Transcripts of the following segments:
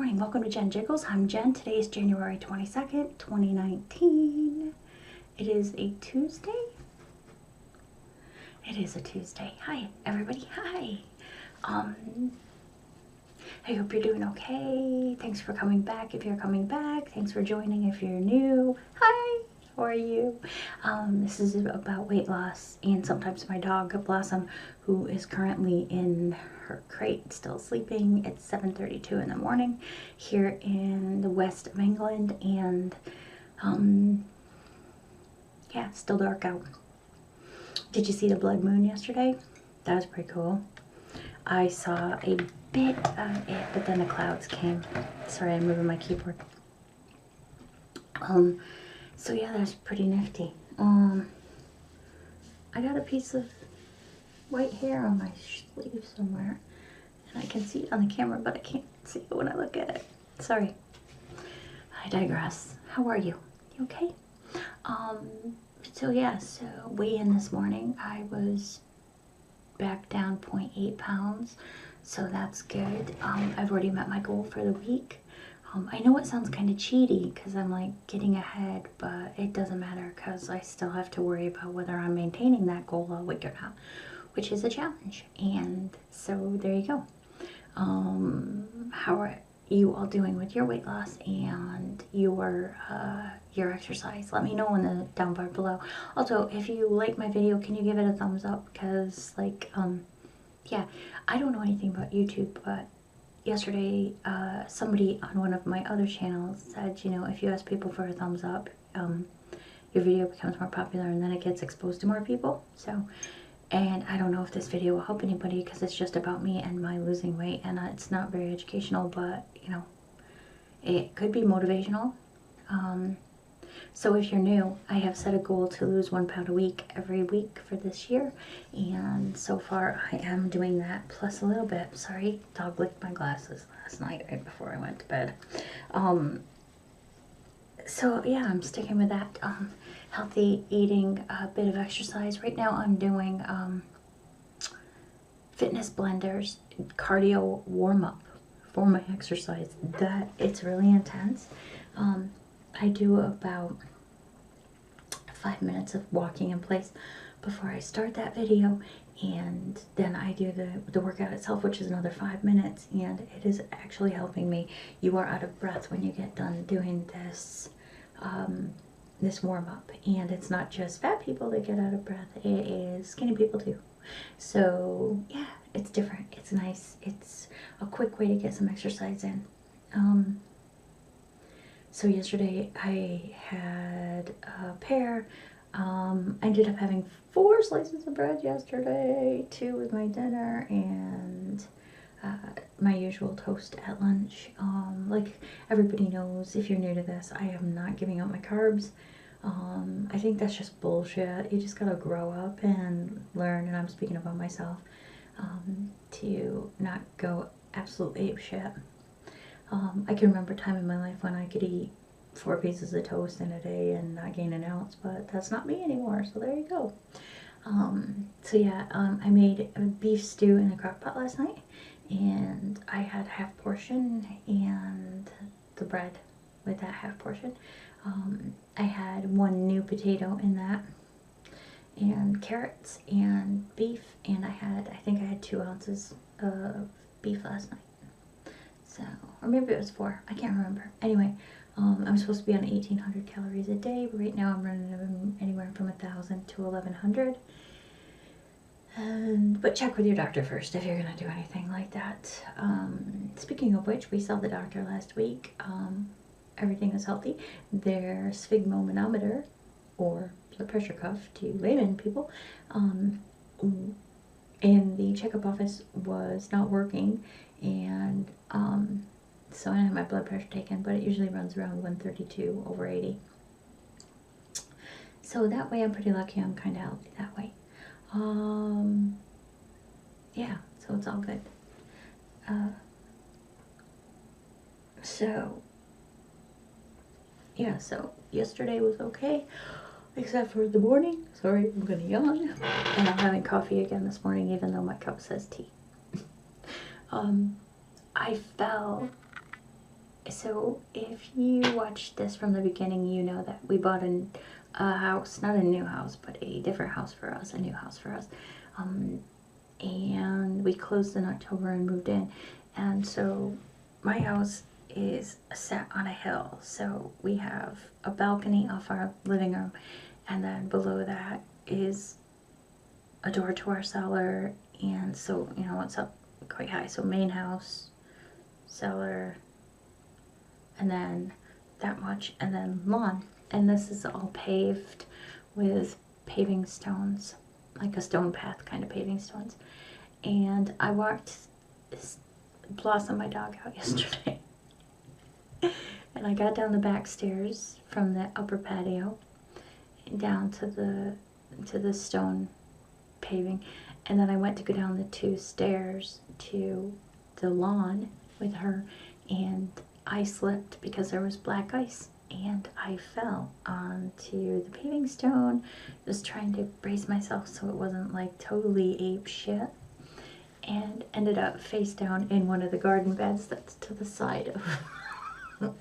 morning. Welcome to Jenn Jiggles. I'm Jen. Today is January 22nd, 2019. It is a Tuesday. It is a Tuesday. Hi, everybody. Hi. I hope you're doing okay. Thanks for coming back if you're coming back. Thanks for joining if you're new. Hi. How are you? This is about weight loss and sometimes my dog, Blossom, who is currently in her crate, still sleeping. It's 7:32 in the morning here in the west of England, and yeah, it's still dark out. Did you see the blood moon yesterday? That was pretty cool. I saw a bit of it, but then the clouds came. Sorry, I'm moving my keyboard. So yeah, that's pretty nifty. I got a piece of white hair on my sleeve somewhere, and I can see it on the camera, but I can't see it when I look at it. Sorry. I digress. How are you? You okay? So yeah, so weigh-in this morning, I was back down 0.8 pounds, so that's good. I've already met my goal for the week. I know it sounds kind of cheaty because I'm like getting ahead, but it doesn't matter because I still have to worry about whether I'm maintaining that goal all week or not, which is a challenge. And so there you go. How are you all doing with your weight loss and your exercise? Let me know in the down bar below. Also, if you like my video, can you give it a thumbs up? Because like yeah, I don't know anything about YouTube, but yesterday somebody on one of my other channels said, you know, if you ask people for a thumbs up, your video becomes more popular and then it gets exposed to more people. So, and I don't know if this video will help anybody because it's just about me and my losing weight, and it's not very educational, but you know, it could be motivational. So if you're new, I have set a goal to lose 1 pound a week every week for this year, and so far I am doing that plus a little bit. Sorry, dog licked my glasses last night right before I went to bed. So yeah, I'm sticking with that. Healthy eating, a bit of exercise. Right now I'm doing fitness blenders, cardio warm-up for my exercise. That it's really intense. I do about 5 minutes of walking in place before I start that video, and then I do the workout itself, which is another 5 minutes, and it is actually helping me. You are out of breath when you get done doing this this warm-up, and it's not just fat people that get out of breath, it is skinny people too. So yeah, it's different, it's nice, it's a quick way to get some exercise in. So yesterday I had a pear. I ended up having 4 slices of bread yesterday, 2 with my dinner, and my usual toast at lunch. Like everybody knows, if you're new to this, I am not giving up my carbs. I think that's just bullshit. You just gotta grow up and learn, and I'm speaking about myself, to not go absolute ape shit. I can remember a time in my life when I could eat 4 pieces of toast in a day and not gain an ounce, but that's not me anymore, so there you go. So yeah, I made a beef stew in the crock pot last night, and I had half portion and the bread with that half portion. I had 1 new potato in that, and carrots and beef, and I think I had 2 ounces of beef last night. So, or maybe it was 4, I can't remember. Anyway, I'm supposed to be on 1,800 calories a day, but right now I'm running anywhere from 1,000 to 1,100. But check with your doctor first if you're gonna do anything like that. Speaking of which, we saw the doctor last week. Everything is healthy. Their sphygmomanometer, or blood pressure cuff to layman people, in the checkup office was not working, and so I had my blood pressure taken, but it usually runs around 132/80. So that way I'm pretty lucky, I'm kind of healthy that way. Yeah, so it's all good. So yeah, so yesterday was okay, except for the morning. Sorry, I'm gonna yawn. And I'm having coffee again this morning, even though my cup says tea. I fell So if you watched this from the beginning, you know that we bought a house, not a new house, but a different house for us, a new house for us. And we closed in October and moved in. And so my house is set on a hill. So we have a balcony off our living room, and then below that is a door to our cellar. And so, you know, it's up quite high. So main house, cellar, and then that much, and then lawn. And this is all paved with paving stones, like a stone path kind of paving stones. And I walked Blossom, my dog, out yesterday. And I got down the back stairs from the upper patio down to the stone paving, and then I went to go down the 2 stairs to the lawn with her, and I slipped because there was black ice, and I fell onto the paving stone, just trying to brace myself so it wasn't like totally ape shit, and ended up face down in one of the garden beds that's to the side of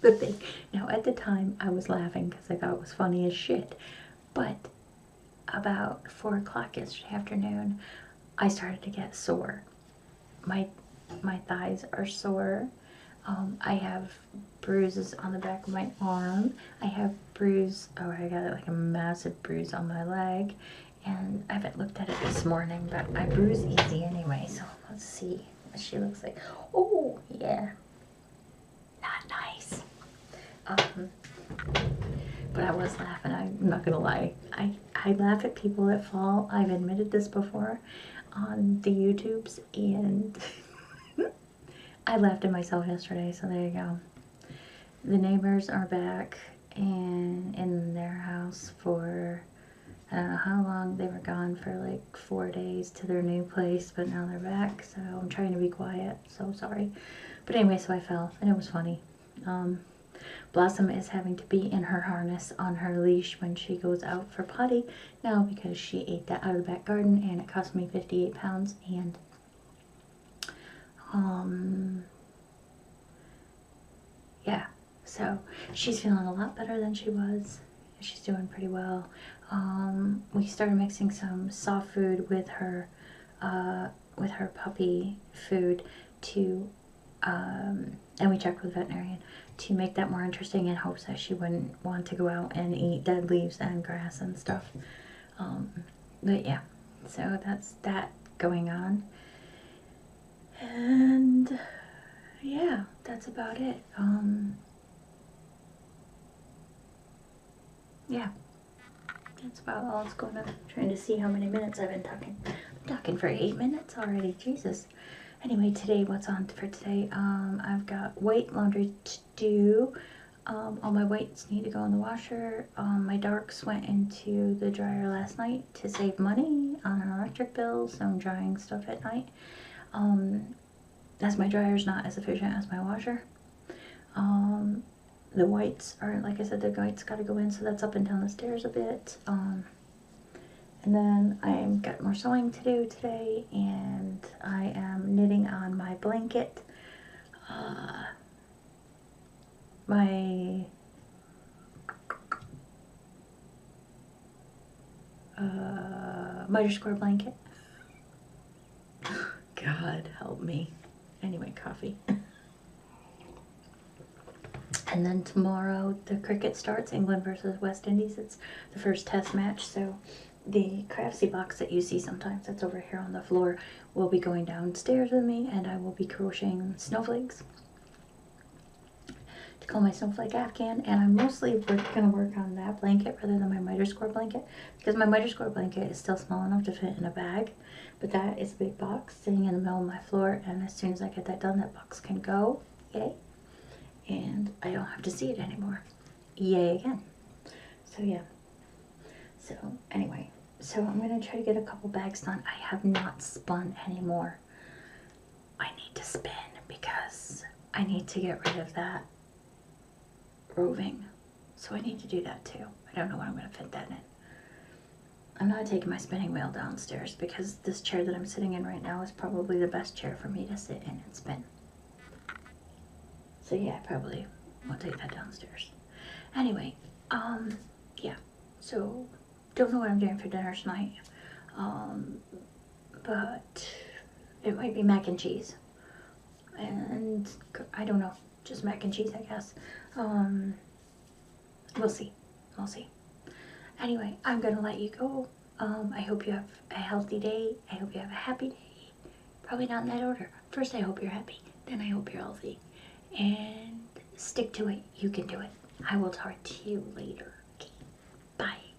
the thing. Now at the time I was laughing because I thought it was funny as shit, but about 4 o'clock yesterday afternoon I started to get sore. My thighs are sore. I have bruises on the back of my arm. I have I got like a massive bruise on my leg, and I haven't looked at it this morning, but I bruise easy anyway, so let's see what she looks like. Oh yeah, not nice. But I was laughing, I'm not gonna lie. I laugh at people that fall. I've admitted this before on the YouTubes, and I laughed at myself yesterday, so there you go. The neighbors are back and in their house for, I don't know how long. They were gone for like 4 days to their new place, but now they're back, so I'm trying to be quiet, so sorry. But anyway, so I fell, and it was funny. Blossom is having to be in her harness on her leash when she goes out for potty now because she ate that out of the back garden, and it cost me 58 pounds, and yeah, so she's feeling a lot better than she was. She's doing pretty well. We started mixing some soft food with her puppy food to, and we checked with the veterinarian to make that more interesting in hopes that she wouldn't want to go out and eat dead leaves and grass and stuff. But yeah, so that's that going on. And yeah, that's about it. Yeah, that's about all that's going on. I'm trying to see how many minutes I've been talking. I'm talking for 8 minutes already, Jesus. Anyway, today, what's on for today? I've got white laundry to do. All my whites need to go in the washer. My darks went into the dryer last night to save money on an electric bill, so I'm drying stuff at night. As my dryer's not as efficient as my washer. The whites are, like I said, the whites got to go in, so that's up and down the stairs a bit. And then I've got more sewing to do today, and I am knitting on my blanket. My miter square blanket. God help me. Anyway, coffee. And then tomorrow the cricket starts, England versus West Indies. It's the first test match, so the craftsy box that you see sometimes that's over here on the floor will be going downstairs with me, and I will be crocheting snowflakes to call my snowflake afghan. And I'm mostly gonna work on that blanket rather than my miter square blanket, because my miter square blanket is still small enough to fit in a bag, but that is a big box sitting in the middle of my floor, and as soon as I get that done, that box can go. Yay. And I don't have to see it anymore. Yay again. So yeah. So anyway, so I'm gonna try to get a couple bags done. I have not spun anymore. I need to spin because I need to get rid of that roving. So I need to do that too. I don't know when I'm gonna fit that in. I'm not taking my spinning wheel downstairs because this chair that I'm sitting in right now is probably the best chair for me to sit in and spin. So yeah, I probably won't take that downstairs. Anyway, yeah. So don't know what I'm doing for dinner tonight. But it might be mac and cheese. And I don't know, just mac and cheese, I guess. We'll see. We'll see. Anyway, I'm gonna let you go. I hope you have a healthy day. I hope you have a happy day. Probably not in that order. First, I hope you're happy. Then I hope you're healthy. And stick to it. You can do it. I will talk to you later. Okay. Bye.